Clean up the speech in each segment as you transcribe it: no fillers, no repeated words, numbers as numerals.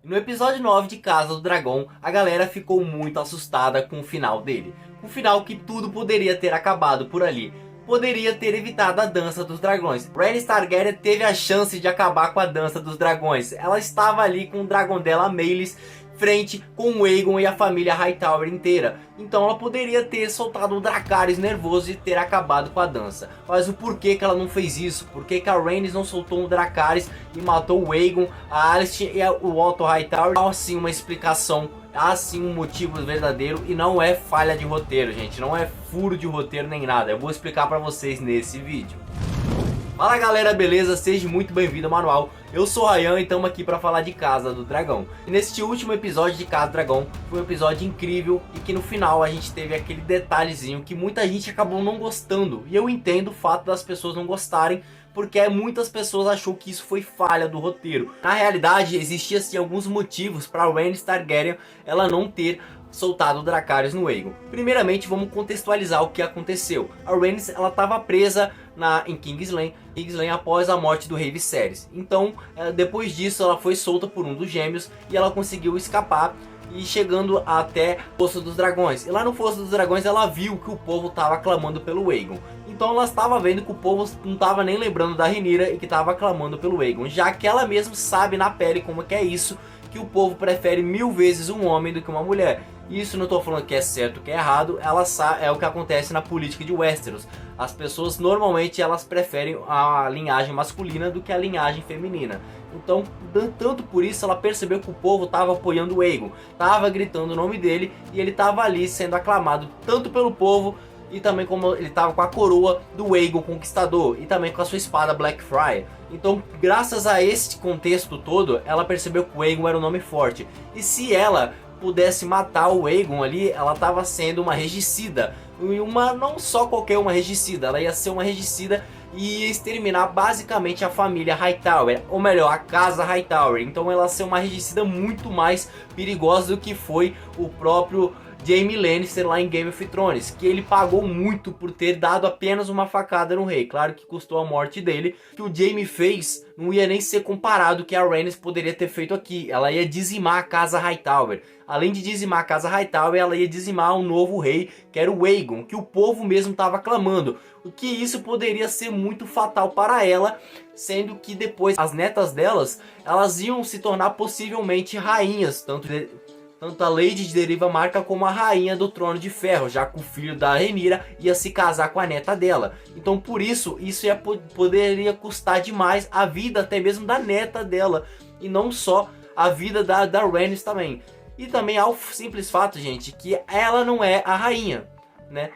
No episódio 9 de Casa do Dragão, a galera ficou muito assustada com o final dele. Um final que tudo poderia ter acabado por ali. Poderia ter evitado a Dança dos Dragões. Rhaenys Targaryen teve a chance de acabar com a Dança dos Dragões. Ela estava ali com o dragão dela, Meleys, frente com o Aegon e a família Hightower inteira. Então ela poderia ter soltado o Dracarys nervoso e ter acabado com a dança. Mas o porquê que ela não fez isso? Por que a Rhaenys não soltou o Dracarys e matou o Aegon, a Alicent e o Otto Hightower? Há sim uma explicação, há sim um motivo verdadeiro e não é falha de roteiro, gente. Não é furo de roteiro nem nada. Eu vou explicar pra vocês nesse vídeo. Fala galera, beleza? Seja muito bem-vindo ao Manual. Eu sou o Ryan e estamos aqui para falar de Casa do Dragão. E neste último episódio de Casa do Dragão foi um episódio incrível e que no final a gente teve aquele detalhezinho que muita gente acabou não gostando. E eu entendo o fato das pessoas não gostarem, porque muitas pessoas achou que isso foi falha do roteiro. Na realidade, existia sim alguns motivos para Rhaenys Targaryen ela não ter soltado o Dracarys no Aegon. Primeiramente, vamos contextualizar o que aconteceu. A Rhaenys ela estava presa em King's Landing após a morte do rei Viserys. Então, depois disso, ela foi solta por um dos gêmeos e ela conseguiu escapar e chegando até o Fosso dos Dragões. E lá no Fosso dos Dragões ela viu que o povo estava clamando pelo Aegon. Então ela estava vendo que o povo não estava nem lembrando da Rhaenyra e que estava clamando pelo Aegon, já que ela mesma sabe na pele como que é isso, que o povo prefere 1000 vezes um homem do que uma mulher. Isso não estou falando que é certo ou que é errado, é o que acontece na política de Westeros. As pessoas normalmente elas preferem a linhagem masculina do que a linhagem feminina. Então, tanto por isso ela percebeu que o povo estava apoiando o Aegon, estava gritando o nome dele e ele estava ali sendo aclamado tanto pelo povo e também como ele estava com a coroa do Aegon Conquistador e também com a sua espada Blackfyre. Então, graças a esse contexto todo, ela percebeu que o Aegon era um nome forte. E se ela pudesse matar o Aegon ali, ela estava sendo uma regicida. E não só qualquer uma regicida, ela ia ser uma regicida e ia exterminar basicamente a família Hightower, ou melhor, a casa Hightower. Então ela ia ser uma regicida muito mais perigosa do que foi o próprio Jaime Lannister lá em Game of Thrones, que ele pagou muito por ter dado apenas uma facada no rei. Claro que custou a morte dele. O que o Jaime fez não ia nem ser comparado ao que a Rhaenys poderia ter feito aqui. Ela ia dizimar a casa Hightower. Além de dizimar a casa Hightower, ela ia dizimar um novo rei, que era o Aegon, que o povo mesmo estava clamando. O que isso poderia ser muito fatal para ela, sendo que depois as netas delas, elas iam se tornar possivelmente rainhas, tanto a Lady de Deriva Marca como a rainha do Trono de Ferro, já que o filho da Rhaenyra ia se casar com a neta dela. Então por isso poderia custar demais a vida até mesmo da neta dela, e não só a vida da Rhaenys também. E também há o simples fato, gente, que ela não é a rainha, né?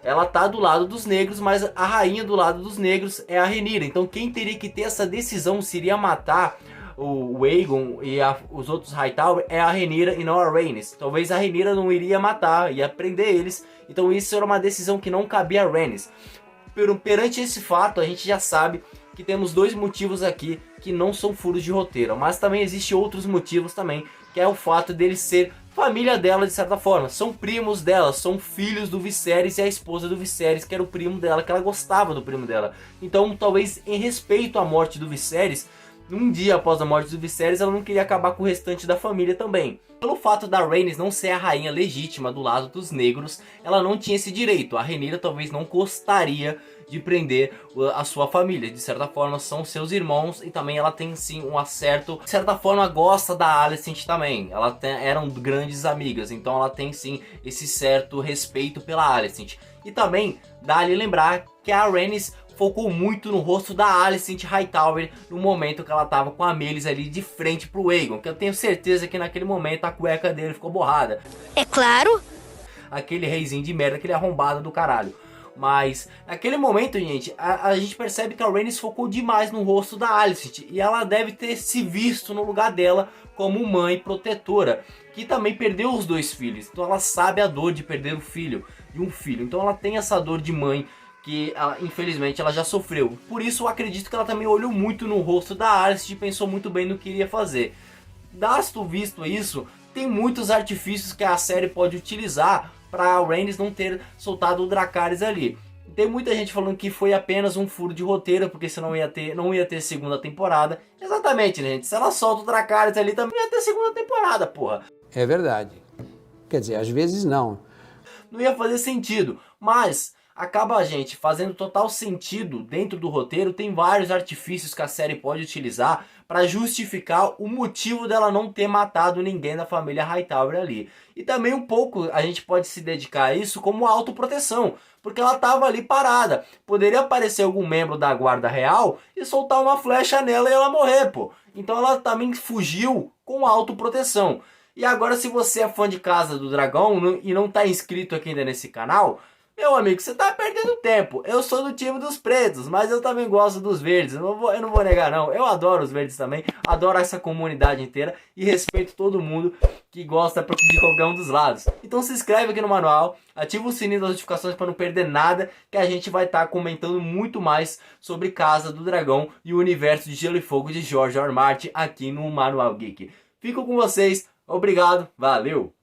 Ela tá do lado dos negros, mas a rainha do lado dos negros é a Rhaenyra. Então quem teria que ter essa decisão seria matar o Aegon e os outros Hightower é a Rhaenyra e não a Rhaenys. Talvez a Rhaenyra não iria matar, ia prender eles. Então isso era uma decisão que não cabia a Rhaenys. Perante esse fato, a gente já sabe que temos dois motivos aqui que não são furos de roteiro, mas também existem outros motivos também, que é o fato dele ser família dela de certa forma, são primos dela, são filhos do Viserys e a esposa do Viserys, que era o primo dela, que ela gostava do primo dela. Então talvez em respeito à morte do Viserys, um dia após a morte do Viserys, ela não queria acabar com o restante da família também. Pelo fato da Rhaenys não ser a rainha legítima do lado dos negros, ela não tinha esse direito. A Rhaenyra talvez não gostaria de prender a sua família. De certa forma são seus irmãos e também ela tem sim um acerto. De certa forma gosta da Alicent também. Eram grandes amigas, então ela tem sim esse certo respeito pela Alicent. E também dá-lhe lembrar que a Rhaenys focou muito no rosto da Alicent Hightower no momento que ela tava com a Meleys ali de frente pro Aegon, que eu tenho certeza que naquele momento a cueca dele ficou borrada. É claro! Aquele reizinho de merda, aquele arrombado do caralho. Mas naquele momento, gente, a gente percebe que a Rhaenys focou demais no rosto da Alicent e ela deve ter se visto no lugar dela como mãe protetora, que também perdeu os dois filhos. Então ela sabe a dor de perder o filho, de um filho. Então ela tem essa dor de mãe que infelizmente ela já sofreu. Por isso eu acredito que ela também olhou muito no rosto da Alicent e pensou muito bem no que iria fazer. Dasto visto isso, tem muitos artifícios que a série pode utilizar para a Rhaenys não ter soltado o Dracarys ali. Tem muita gente falando que foi apenas um furo de roteiro, porque senão não ia ter segunda temporada. Exatamente, né, gente? Se ela solta o Dracarys ali, também ia ter segunda temporada, porra. É verdade. Quer dizer, às vezes não. Não ia fazer sentido, mas acaba a gente fazendo total sentido dentro do roteiro. Tem vários artifícios que a série pode utilizar para justificar o motivo dela não ter matado ninguém da família Hightower ali. E também um pouco a gente pode se dedicar a isso como autoproteção, porque ela estava ali parada. Poderia aparecer algum membro da guarda real e soltar uma flecha nela e ela morrer, pô. Então ela também fugiu com autoproteção. E agora, se você é fã de Casa do Dragão e não tá inscrito aqui ainda nesse canal, meu amigo, você tá perdendo tempo. Eu sou do time dos pretos, mas eu também gosto dos verdes. Eu não vou negar, não. Eu adoro os verdes também, adoro essa comunidade inteira e respeito todo mundo que gosta de qualquer um dos lados. Então se inscreve aqui no manual, ativa o sininho das notificações para não perder nada, que a gente vai estar comentando muito mais sobre Casa do Dragão e o universo de Gelo e Fogo de George R. R. Martin aqui no Manual Geek. Fico com vocês. Obrigado, valeu!